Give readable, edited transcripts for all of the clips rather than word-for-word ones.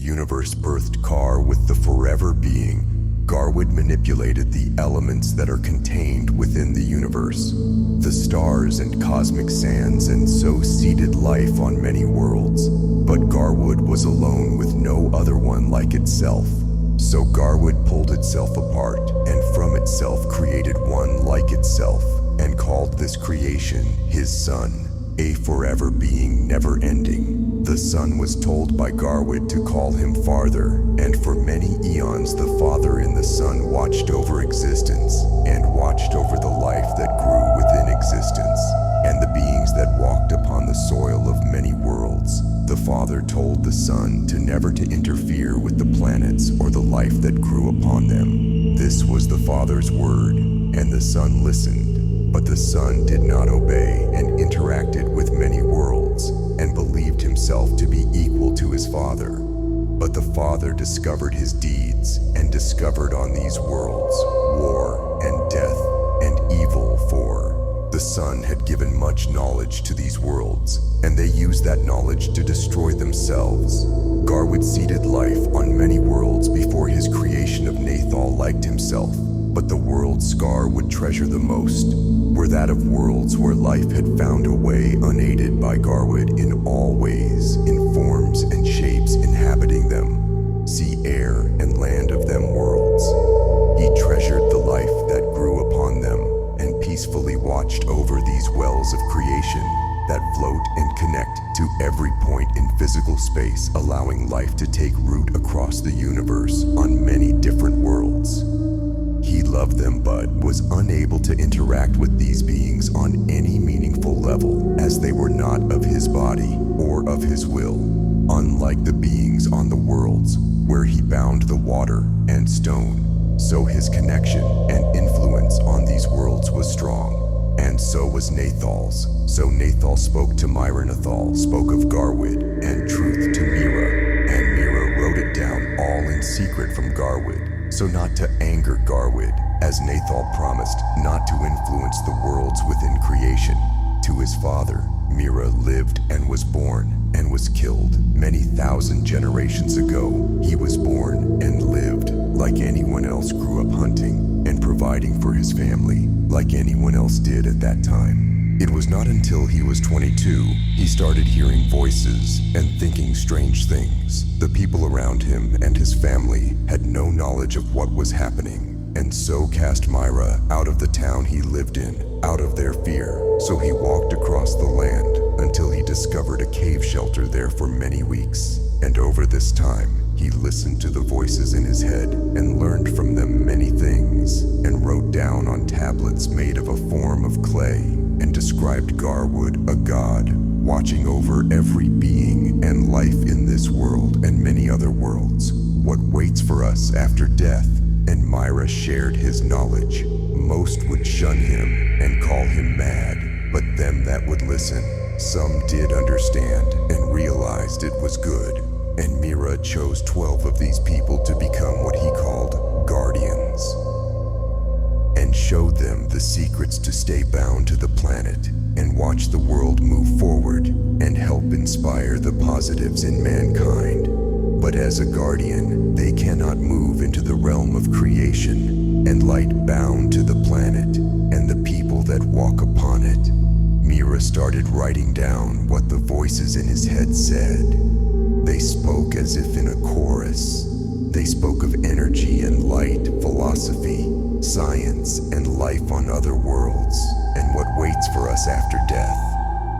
universe birthed Kar with the forever being, Garwood manipulated the elements that are contained within the universe, the stars and cosmic sands, and so seeded life on many worlds. But Garwood was alone with no other one like itself. So Garwood pulled itself apart and from itself created one like itself and called this creation his son, a forever being never ending. The son was told by Garwood to call him father, and for many eons the father and the son watched over existence and watched over the life that grew within existence and the beings that walked upon the soil of many worlds. The father told the son to never to interfere with the planets or the life that grew upon them. This was the father's word, and the son listened. But the son did not obey and interacted with many worlds and believed himself to be equal to his father. But the father discovered his deeds and discovered on these worlds war and death and evil, for the son had given much knowledge to these worlds, and they used that knowledge to destroy themselves. Garwood seeded life on many worlds before his creation of Nathal liked himself, but the worlds Scar would treasure the most were that of worlds where life had found a way unaided by Garwood in all ways, in forms and shapes inhabiting them, sea, air, and land of them worlds. He treasured the life that grew upon them and peacefully watched over these wells of creation that float and connect to every point in physical space, allowing life to take root across the universe on many different worlds. He loved them but was unable to interact with these beings on any meaningful level, as they were not of his body or of his will, unlike the beings on the worlds where he bound the water and stone. So his connection and influence on these worlds was strong, and so was Nathal's. So Nathal spoke to myra, Nathal spoke of Garwood and truth to Myra, and Myra wrote it down all in secret from Garwood, so not to anger Garwood, as Nathal promised not to influence the worlds within creation. To his father, Myra lived and was born and was killed many thousand generations ago. He was born and lived like anyone else, grew up hunting and providing for his family like anyone else did at that time. It was not until he was 22 he started hearing voices and thinking strange things. The people around him and his family had no knowledge of what was happening, and so cast Myra out of the town he lived in, out of their fear. So he walked across the land until he discovered a cave shelter there for many weeks. And over this time, he listened to the voices in his head and learned from them many things, and wrote down on tablets made of a form of clay, and described Garwood, a god, watching over every being and life in this world and many other worlds, what waits for us after death. And Myra shared his knowledge. Most would shun him and call him mad, but them that would listen, some did understand and realized it was good. And Myra chose 12 of these people to become what he called guardians, and showed them the secrets to stay bound to the planet and watch the world move forward and help inspire the positives in mankind. But as a guardian, they cannot move into the realm of creation and light bound to the planet and the people that walk upon it. Myra started writing down what the voices in his head said. They spoke as if in a chorus. They spoke of energy and light, philosophy, science, and life on other worlds, and what waits for us after death.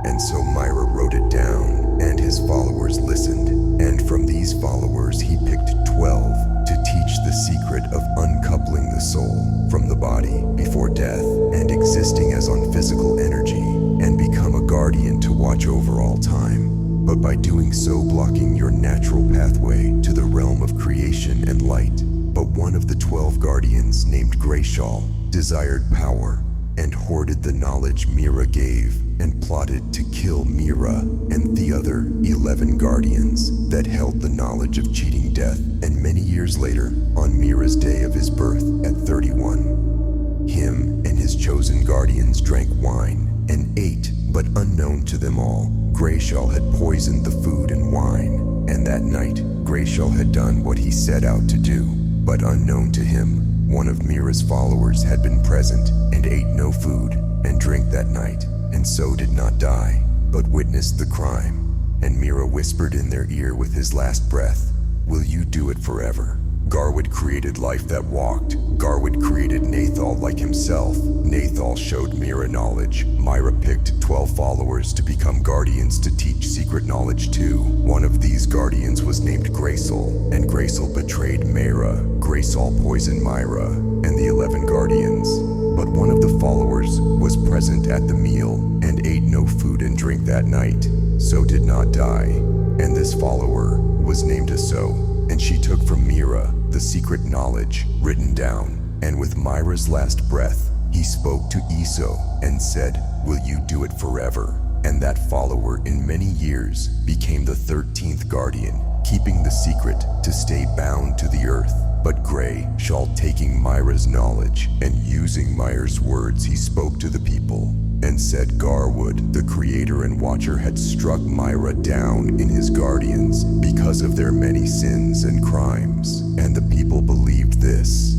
And so Myra wrote it down, and his followers listened. And from these followers he picked 12 to teach the secret of uncoupling the soul from the body before death and existing as unphysical energy, and become a guardian to watch over all time. But by doing so, blocking your natural pathway to the realm of creation and light. But one of the 12 guardians, named Grayshall, desired power and hoarded the knowledge Myra gave, and plotted to kill Myra and the other 11 guardians that held the knowledge of cheating death. And many years later, on Myra's day of his birth at 31, him and his chosen guardians drank wine and ate, but unknown to them all, Grayshall had poisoned the food and wine, And that night, Grayshall had done what he set out to do. But unknown to him, one of Myra's followers had been present and ate no food and drink that night, and so did not die, but witnessed the crime. And Myra whispered in their ear with his last breath, "Will you do it forever?" Garwood created life that walked. Garwood created Nathal like himself. Nathal showed Myra knowledge. Myra picked 12 followers to become guardians to teach secret knowledge too. One of these guardians was named Grayshall, and Grayshall betrayed Myra. Grayshall poisoned Myra and the 11 guardians. But one of the followers was present at the meal and ate no food and drink that night, so did not die. And this follower was named Aso, and she took from Myra the secret knowledge written down. And with Myra's last breath, he spoke to Eso and said, "Will you do it forever?" And that follower in many years became the 13th guardian, keeping the secret to stay bound to the earth. But Grayshall, taking Myra's knowledge and using Myra's words, he spoke to the people and said Garwood, the creator and watcher, had struck Myra down in his guardians because of their many sins and crimes. And the people believed this,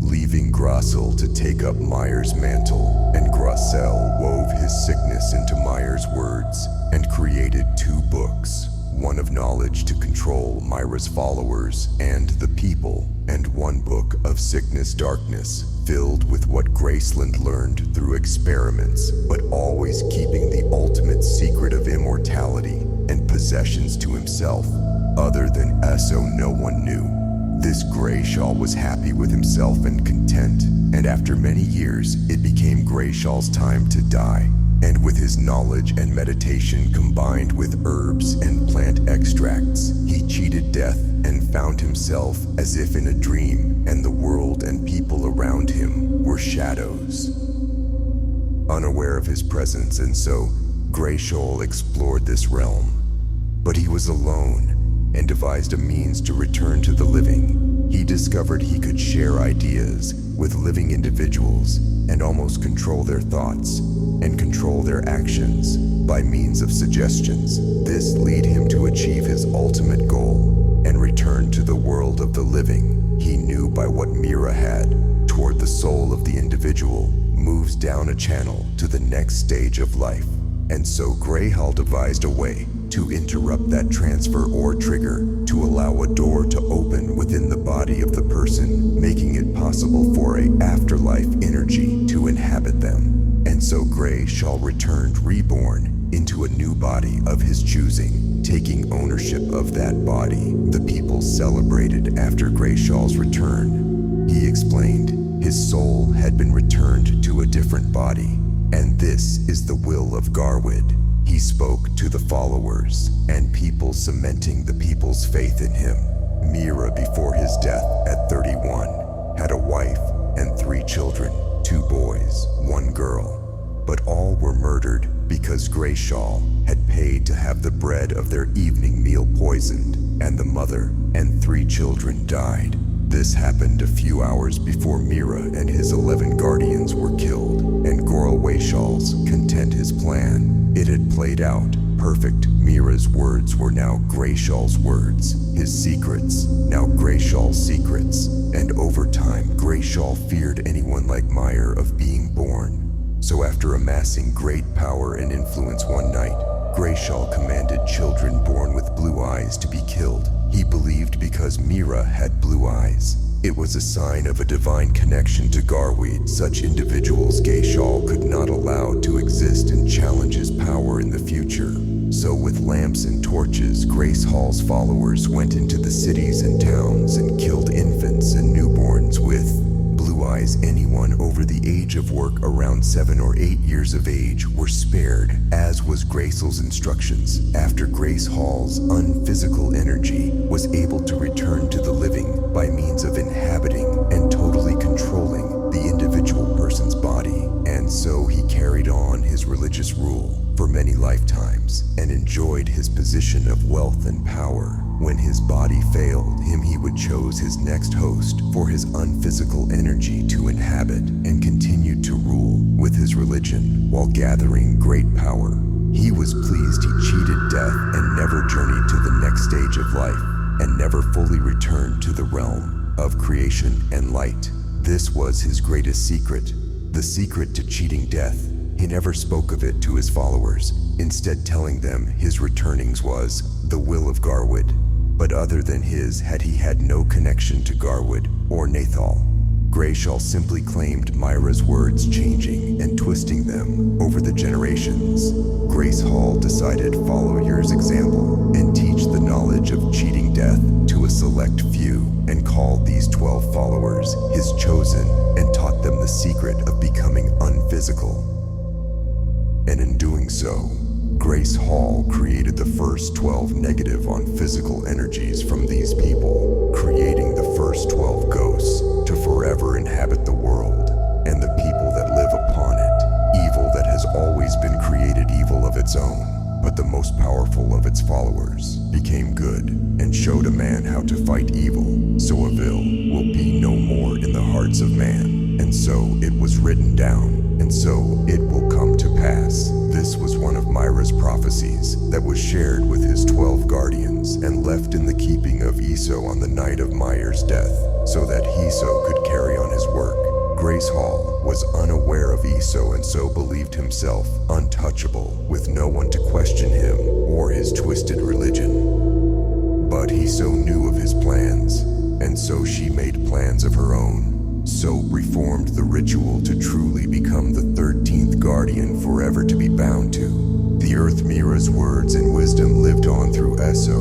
leaving Grassel to take up Myra's mantle. And Grassel wove his sickness into Myra's words and created 2 books, one of knowledge to control Myra's followers and the people, and 1 book of sickness darkness, filled with what Graceland learned through experiments, but always keeping the ultimate secret of immortality and possessions to himself. Other than Eso, no one knew. This Grayshall was happy with himself and content, and after many years, it became Grayshall's time to die. And with his knowledge and meditation combined with herbs and plant extracts, he cheated death and found himself as if in a dream, and the world and people around him were shadows, unaware of his presence. And so Grayshall explored this realm. But he was alone and devised a means to return to the living. He discovered he could share ideas with living individuals and almost control their thoughts and control their actions by means of suggestions. This led him to achieve his ultimate goal and return to the world of the living. He knew by what Myra had toward the soul of the individual moves down a channel to the next stage of life. And so Grayshall devised a way to interrupt that transfer or trigger to allow a door to open within the body of the person, making it possible for an afterlife energy to inhabit them. And so Grayshall returned reborn into a new body of his choosing, taking ownership of that body. The people celebrated after Grayshall's return. He explained his soul had been returned to a different body, and this is the will of Garwood. He spoke to the followers and people, cementing the people's faith in him. Myra, before his death at 31, had a wife and 3 children, 2 boys, 1 girl. But all were murdered because Grayshall had paid to have the bread of their evening meal poisoned, and the mother and 3 children died. This happened a few hours before Myra and his 11 guardians were killed, and Grayshall's content his plan. It had played out perfect. Myra's words were now Grayshall's words, his secrets now Grayshall's secrets, and over time Grayshall feared anyone like Myra of being born. So after amassing great power and influence one night, Grayshall commanded children born with blue eyes to be killed. He believed because Myra had blue eyes, it was a sign of a divine connection to Garwood. Such individuals Grayshall could not allow to exist and challenge his power in the future. So with lamps and torches, Grayshall's followers went into the cities and towns and killed infants and newborns with blue eyes. Anyone over the age of work around 7 or 8 years of age were spared, as was Grayshall's instructions. After Grayshall's unphysical energy was able to return to the living by means of inhabiting and totally controlling the individual person's body. And so he carried on his religious rule for many lifetimes and enjoyed his position of wealth and power. When his body failed him, he would choose his next host for his unphysical energy to inhabit, and continued to rule with his religion while gathering great power. He was pleased he cheated death and never journeyed to the next stage of life, and never fully returned to the realm of creation and light. This was his greatest secret, the secret to cheating death. He never spoke of it to his followers, instead telling them his returnings was the will of Garwood. But other than his had he had no connection to Garwood or Nathal. Grayshall simply claimed Myra's words, changing and twisting them over the generations. Grace Hall decided to follow Yr's example and teach the knowledge of cheating death to a select few, and called these 12 followers his chosen, and taught them the secret of becoming unphysical. And in doing so, Grace Hall created the first 12 negative on physical energies from these people, creating the first 12 ghosts to forever inhabit the world, and the people that live upon it. Evil that has always been created evil of its own, but the most powerful of its followers became good and showed a man how to fight evil, so evil will be no more in the hearts of man. And so it was written down, and so it will come to pass. This was one of Myra's prophecies that was shared with his 12 guardians and left in the keeping of Eso on the night of Myra's death, so that Eso could carry on his work. Grace Hall was unaware of Eso and so believed himself untouchable, with no one to question him or his twisted religion. But Eso knew of his plans, and so she made plans of her own. So reformed the ritual to truly become the 13th guardian forever to be bound to. The Earth Mira's words and wisdom lived on through Eso,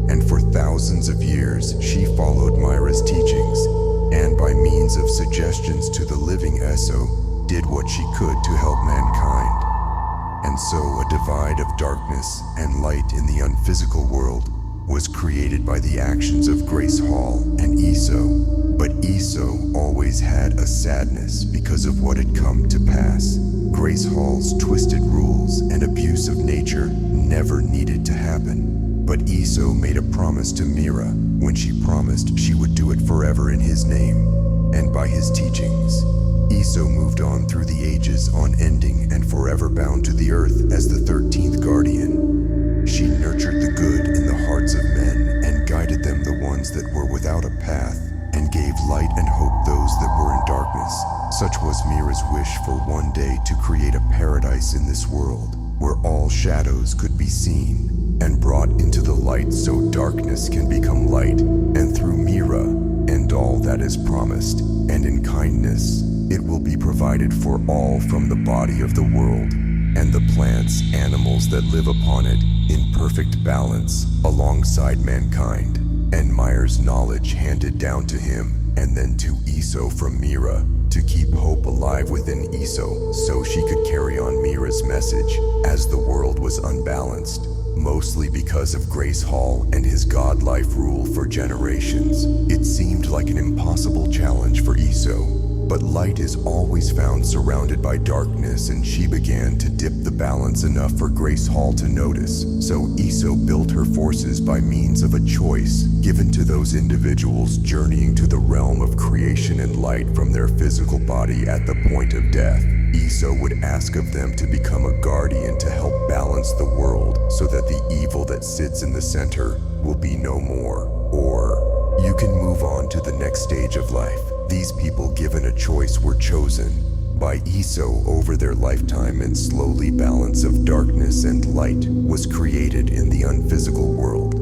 and for thousands of years she followed Myra's teachings, and by means of suggestions to the living Eso, did what she could to help mankind. And so a divide of darkness and light in the unphysical world was created by the actions of Grace Hall and Eso. But Eso always had a sadness because of what had come to pass. Grace Hall's twisted rules and abuse of nature never needed to happen. But Eso made a promise to Myra when she promised she would do it forever in his name, and by his teachings. Eso moved on through the ages, unending and forever bound to the earth as the 13th guardian. She nurtured the good in the hearts of men and guided them, the ones that were without a path, and gave light and hope those that were in darkness. Such was Myra's wish for one day to create a paradise in this world, where all shadows could be seen and brought into the light, so darkness can become light, and through Myra and all that is promised, and in kindness, it will be provided for all from the body of the world, and the plants, animals that live upon it, in perfect balance, alongside mankind. And Myra's knowledge handed down to him, and then to Eso from Myra, to keep hope alive within Eso, so she could carry on Myra's message, as the world was unbalanced, mostly because of Grace Hall and his god-life rule for generations. It seemed like an impossible challenge for Eso, but light is always found surrounded by darkness, and she began to dip the balance enough for Grace Hall to notice. So Eso built her forces by means of a choice given to those individuals journeying to the realm of creation and light from their physical body at the point of death. Eso would ask of them to become a guardian to help balance the world, so that the evil that sits in the center will be no more. Or you can move on to the next stage of life. These people given a choice were chosen by Eso over their lifetime, and slowly balance of darkness and light was created in the unphysical world.